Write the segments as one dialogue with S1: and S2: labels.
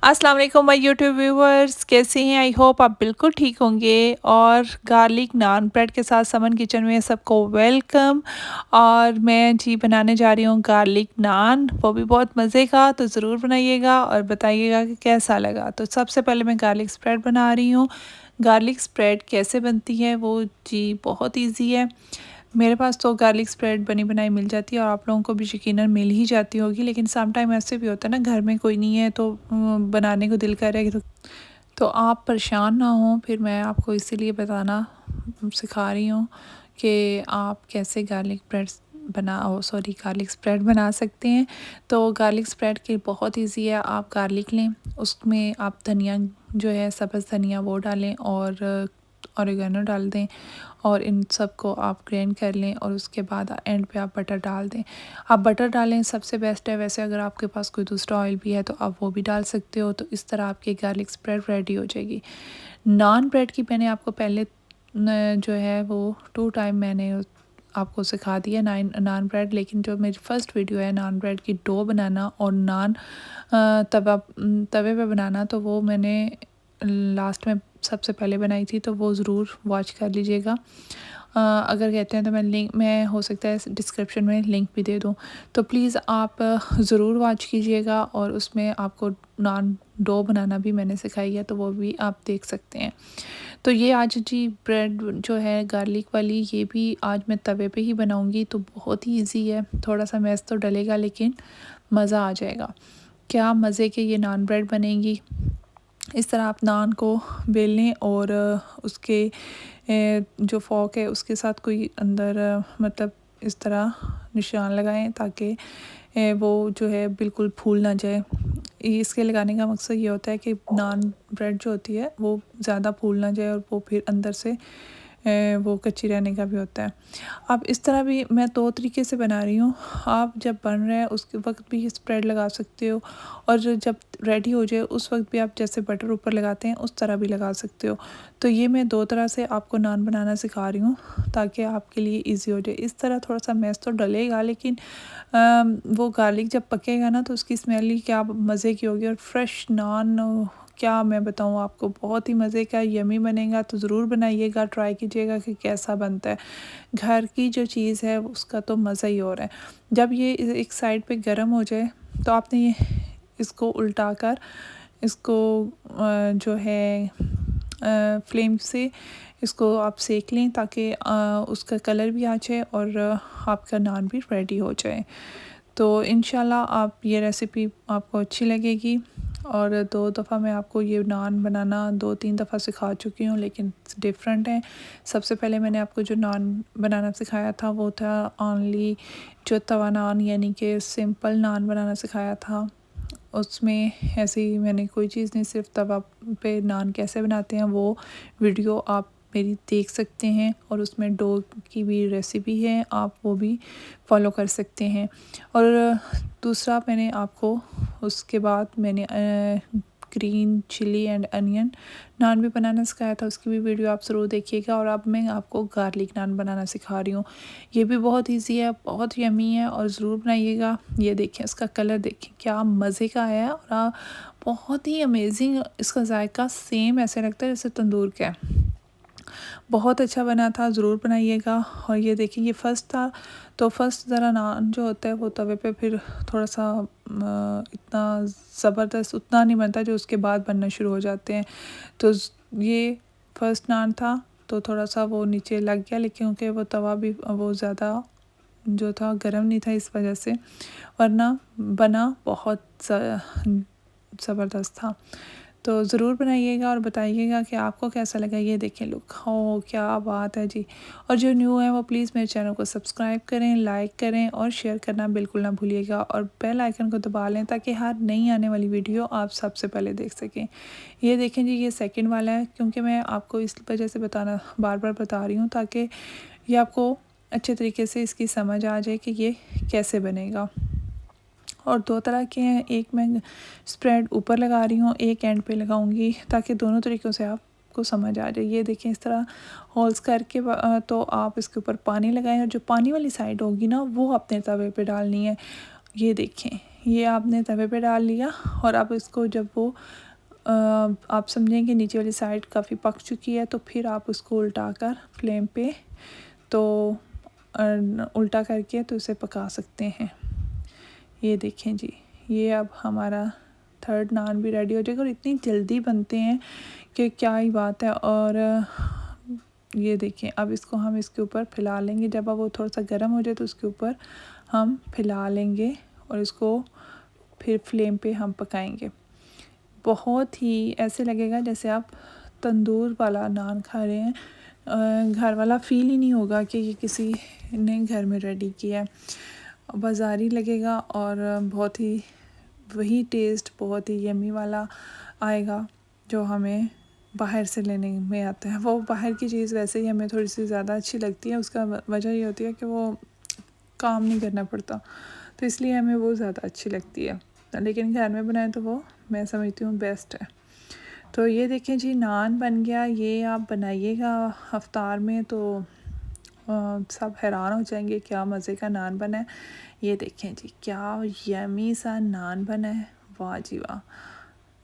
S1: अस्सलाम वालेकुम my YouTube viewers, कैसे हैं? आई होप आप बिल्कुल ठीक होंगे। और गार्लिक नान ब्रेड के साथ समन किचन में सबको वेलकम। और मैं जी बनाने जा रही हूँ गार्लिक नान, वो भी बहुत मज़े का। तो ज़रूर बनाइएगा और बताइएगा कि कैसा लगा। तो सबसे पहले मैं गार्लिक स्प्रेड बना रही हूँ। गार्लिक स्प्रेड कैसे बनती है वो जी बहुत ईजी है। मेरे पास तो गार्लिक स्प्रेड बनी बनाई मिल जाती है और आप लोगों को भी यकीनन मिल ही जाती होगी, लेकिन सम टाइम ऐसे भी होता है ना, घर में कोई नहीं है तो बनाने को दिल कर रहा है तो आप परेशान ना हो। फिर मैं आपको इसीलिए बताना सिखा रही हूँ कि आप कैसे गार्लिक ब्रेड गार्लिक स्प्रेड बना सकते हैं। तो गार्लिक स्प्रेड के बहुत इजी है। आप गार्लिक लें, उसमें आप धनिया जो है सब्ज़ धनिया वो डालें और ऑरिगेनो डाल दें और इन सब को आप ग्राइंड कर लें और उसके बाद एंड पे आप बटर डाल दें। आप बटर डालें सबसे बेस्ट है। वैसे अगर आपके पास कोई दूसरा ऑयल भी है तो आप वो भी डाल सकते हो। तो इस तरह आपकी गार्लिक स्प्रेड रेडी हो जाएगी। नान ब्रेड की मैंने आपको पहले जो है वो 2 टाइम मैंने आपको सिखा दिया नान ब्रेड, लेकिन जो मेरी फर्स्ट वीडियो है नान ब्रेड की डो बनाना और नान तवे पे बनाना, तो वो मैंने लास्ट में सबसे पहले बनाई थी, तो वो ज़रूर वॉच कर लीजिएगा। अगर कहते हैं तो मैं हो सकता है डिस्क्रिप्शन में लिंक भी दे दूँ। तो प्लीज़ आप ज़रूर वॉच कीजिएगा और उसमें आपको नान डो बनाना भी मैंने सिखाई है, तो वो भी आप देख सकते हैं। तो ये आज जी ब्रेड जो है गार्लिक वाली, ये भी आज मैं तवे पे ही बनाऊंगी। तो बहुत ही इजी है, थोड़ा सा मैस तो डलेगा लेकिन मज़ा आ जाएगा। क्या मज़े के ये नान ब्रेड बनेंगी। इस तरह आप नान को बेल लें और उसके जो फॉक है उसके साथ कोई अंदर मतलब इस तरह निशान लगाएं ताकि वो जो है बिल्कुल फूल ना जाए। इसके लगाने का मकसद ये होता है कि नान ब्रेड जो होती है वो ज़्यादा फूल ना जाए और वो फिर अंदर से वो कच्ची रहने का भी होता है। आप इस तरह भी, मैं 2 तरीके से बना रही हूँ। आप जब बन रहे हैं उसके वक्त भी स्प्रेड लगा सकते हो और जब रेडी हो जाए उस वक्त भी आप जैसे बटर ऊपर लगाते हैं उस तरह भी लगा सकते हो। तो ये मैं 2 तरह से आपको नान बनाना सिखा रही हूँ ताकि आपके लिए ईजी हो जाए। इस तरह थोड़ा सा मैस तो डलेगा लेकिन वो गार्लिक जब पकेगा ना तो उसकी स्मेल ही क्या मज़े की होगी। और फ्रेश नान क्या मैं बताऊँ आपको, बहुत ही मज़े का यमी बनेगा। तो ज़रूर बनाइएगा, ट्राई कीजिएगा कि कैसा बनता है। घर की जो चीज़ है उसका तो मज़ा ही और है। जब ये एक साइड पे गर्म हो जाए तो आपने ये इसको उल्टा कर इसको जो है फ्लेम से इसको आप सेक लें ताकि उसका कलर भी आ जाए और आपका नान भी रेडी हो जाए। तो इंशाल्लाह आप ये रेसिपी आपको अच्छी लगेगी। और 2 दफ़ा मैं आपको ये नान बनाना 2-3 दफ़ा सिखा चुकी हूँ, लेकिन डिफरेंट है। सबसे पहले मैंने आपको जो नान बनाना सिखाया था वो था ओनली जो तवा नान, यानी कि सिंपल नान बनाना सिखाया था। उसमें ऐसी मैंने कोई चीज़ नहीं, सिर्फ तवा पे नान कैसे बनाते हैं वो वीडियो आप मेरी देख सकते हैं और उसमें डो की भी रेसिपी है, आप वो भी फॉलो कर सकते हैं। और दूसरा मैंने आपको उसके बाद मैंने ग्रीन चिली एंड अनियन नान भी बनाना सिखाया था, उसकी भी वीडियो आप ज़रूर देखिएगा। और अब मैं आपको गार्लिक नान बनाना सिखा रही हूँ। ये भी बहुत इजी है, बहुत यमी है और ज़रूर बनाइएगा। ये देखें, इसका कलर देखें क्या मज़े का है और बहुत ही अमेजिंग इसका जायका, सेम ऐसे लगता है जैसे तंदूर का है। बहुत अच्छा बना था, ज़रूर बनाइएगा। और ये देखिए ये फ़र्स्ट था, तो फर्स्ट ज़रा नान जो होता है वो तवे पे फिर थोड़ा सा इतना ज़बरदस्त उतना नहीं बनता जो उसके बाद बनना शुरू हो जाते हैं। तो ये फर्स्ट नान था तो थोड़ा सा वो नीचे लग गया, लेकिन क्योंकि वो तवा भी वो ज़्यादा जो था गर्म नहीं था इस वजह से, वरना बना बहुत ज़बरदस्त था। तो ज़रूर बनाइएगा और बताइएगा कि आपको कैसा लगा। ये देखें लुक, हो क्या बात है जी। और जो न्यू है वो प्लीज़ मेरे चैनल को सब्सक्राइब करें, लाइक करें और शेयर करना बिल्कुल ना भूलिएगा। और बेल आइकन को दबा लें ताकि हर नई आने वाली वीडियो आप सबसे पहले देख सकें। ये देखें जी, ये सेकंड वाला है, क्योंकि मैं आपको इस वजह से बताना बार बार बता रही हूँ ताकि ये आपको अच्छे तरीके से इसकी समझ आ जाए कि ये कैसे बनेगा। और 2 तरह के हैं, एक मैं स्प्रेड ऊपर लगा रही हूँ, एक एंड पे लगाऊंगी ताकि दोनों तरीक़ों से आपको समझ आ जाए। ये देखें इस तरह होल्स करके तो आप इसके ऊपर पानी लगाएं और जो पानी वाली साइड होगी ना वो अपने तवे पे डालनी है। ये देखें ये आपने तवे पे डाल लिया और अब इसको जब वो आप समझेंगे नीचे वाली साइड काफ़ी पक चुकी है, तो फिर आप उसको उल्टा कर फ्लेम पे तो उल्टा करके तो इसे पका सकते हैं। ये देखें जी, ये अब हमारा थर्ड नान भी रेडी हो जाएगा और इतनी जल्दी बनते हैं कि क्या ही बात है। और ये देखें, अब इसको हम इसके ऊपर फैला लेंगे। जब अब वो थोड़ा सा गर्म हो जाए तो उसके ऊपर हम फैला लेंगे और इसको फिर फ्लेम पे हम पकाएंगे। बहुत ही ऐसे लगेगा जैसे आप तंदूर वाला नान खा रहे हैं। घर वाला फ़ील ही नहीं होगा कि ये किसी ने घर में रेडी किया है। बाज़ारी लगेगा और बहुत ही वही टेस्ट बहुत ही यम्मी वाला आएगा जो हमें बाहर से लेने में आता है। वो बाहर की चीज़ वैसे ही हमें थोड़ी सी ज़्यादा अच्छी लगती है। उसका वजह ये होती है कि वो काम नहीं करना पड़ता, तो इसलिए हमें वो ज़्यादा अच्छी लगती है। लेकिन घर में बनाए तो वो मैं समझती हूँ बेस्ट है। तो ये देखें जी, नान बन गया। ये आप बनाइएगा इफ्तार में तो सब हैरान हो जाएंगे क्या मज़े का नान बना है। ये देखें जी, क्या यमी सा नान बना है, वाह जी वाह।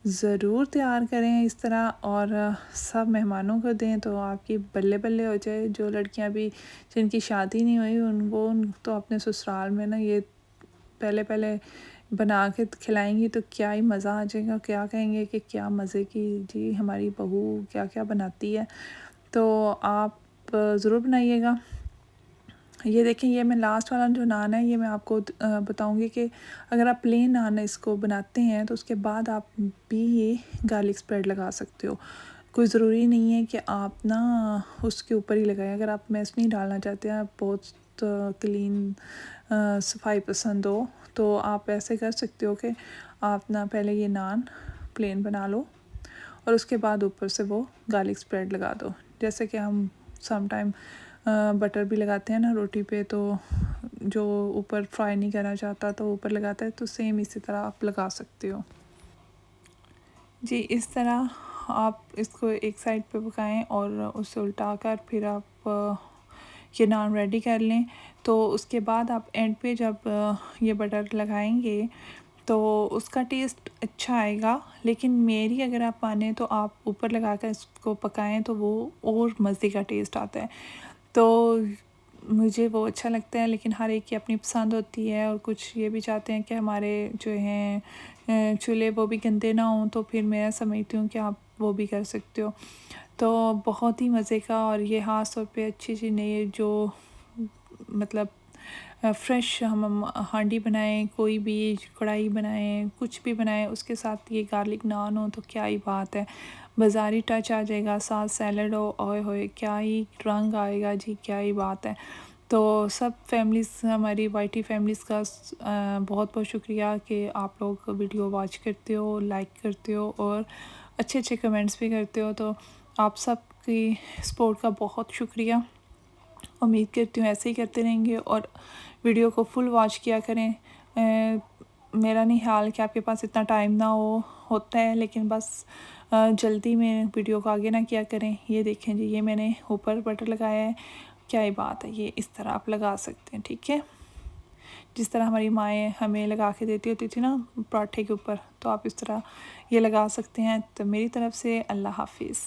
S1: ज़रूर तैयार करें इस तरह और सब मेहमानों को दें तो आपकी बल्ले बल्ले हो जाए। जो लड़कियां भी जिनकी शादी नहीं हुई उनको तो अपने ससुराल में ना ये पहले पहले बना के खिलाएंगी तो क्या ही मज़ा आ जाएगा। क्या कहेंगे कि क्या मज़े की जी हमारी बहू क्या क्या बनाती है। तो आप ज़रूर बनाइएगा। ये देखें, ये मैं लास्ट वाला जो नान है ये मैं आपको बताऊंगी कि अगर आप प्लेन नान इसको बनाते हैं तो उसके बाद आप भी ये गार्लिक स्प्रेड लगा सकते हो। कोई ज़रूरी नहीं है कि आप ना उसके ऊपर ही लगाएं। अगर आप मैस नहीं डालना चाहते हैं, आप बहुत क्लीन सफाई पसंद हो, तो आप ऐसे कर सकते हो कि आप ना पहले ये नान प्लेन बना लो और उसके बाद ऊपर से वो गार्लिक स्प्रेड लगा दो। जैसे कि हम सम टाइम बटर भी लगाते हैं ना रोटी पे, तो जो ऊपर फ्राई नहीं करना चाहता तो ऊपर लगाता है, तो सेम इसी तरह आप लगा सकते हो जी। इस तरह आप इसको एक साइड पे पकाएं और उसे उल्टा कर फिर आप ये नान रेडी कर लें। तो उसके बाद आप एंड पे जब ये बटर लगाएंगे तो उसका टेस्ट अच्छा आएगा। लेकिन मेरी अगर आप माने तो आप ऊपर लगा कर इसको पकाएं तो वो और मज़े का टेस्ट आता है। तो मुझे वो अच्छा लगता है, लेकिन हर एक की अपनी पसंद होती है। और कुछ ये भी चाहते हैं कि हमारे जो हैं चूल्हे वो भी गंदे ना हों, तो फिर मैं समझती हूँ कि आप वो भी कर सकते हो। तो बहुत ही मज़े का। और ये ख़ास तौर पे अच्छी सी नई जो मतलब फ्रेश हम हांडी बनाएं, कोई भी कढ़ाई बनाएं, कुछ भी बनाएं, उसके साथ ये गार्लिक नान हो तो क्या ही बात है। बाज़ारी टच आ जाएगा, साथ सैलड हो, ओए होए क्या ही रंग आएगा जी, क्या ही बात है। तो सब फैमिलीज़ हमारी वाईटी फैमिलीज़ का बहुत बहुत शुक्रिया कि आप लोग वीडियो वॉच करते हो, लाइक करते हो और अच्छे अच्छे कमेंट्स भी करते हो। तो आप सब की सपोर्ट का बहुत शुक्रिया। उम्मीद करती हूँ ऐसे ही करते रहेंगे और वीडियो को फुल वॉच किया करें। मेरा नहीं ख्याल कि आपके पास इतना टाइम ना होता है, लेकिन बस जल्दी में वीडियो को आगे ना किया करें। ये देखें जी, ये मैंने ऊपर बटर लगाया है, क्या ही बात है। ये इस तरह आप लगा सकते हैं, ठीक है, जिस तरह हमारी माएँ हमें लगा के देती होती थी ना पराठे के ऊपर, तो आप इस तरह ये लगा सकते हैं। तो मेरी तरफ से अल्लाह हाफिज़।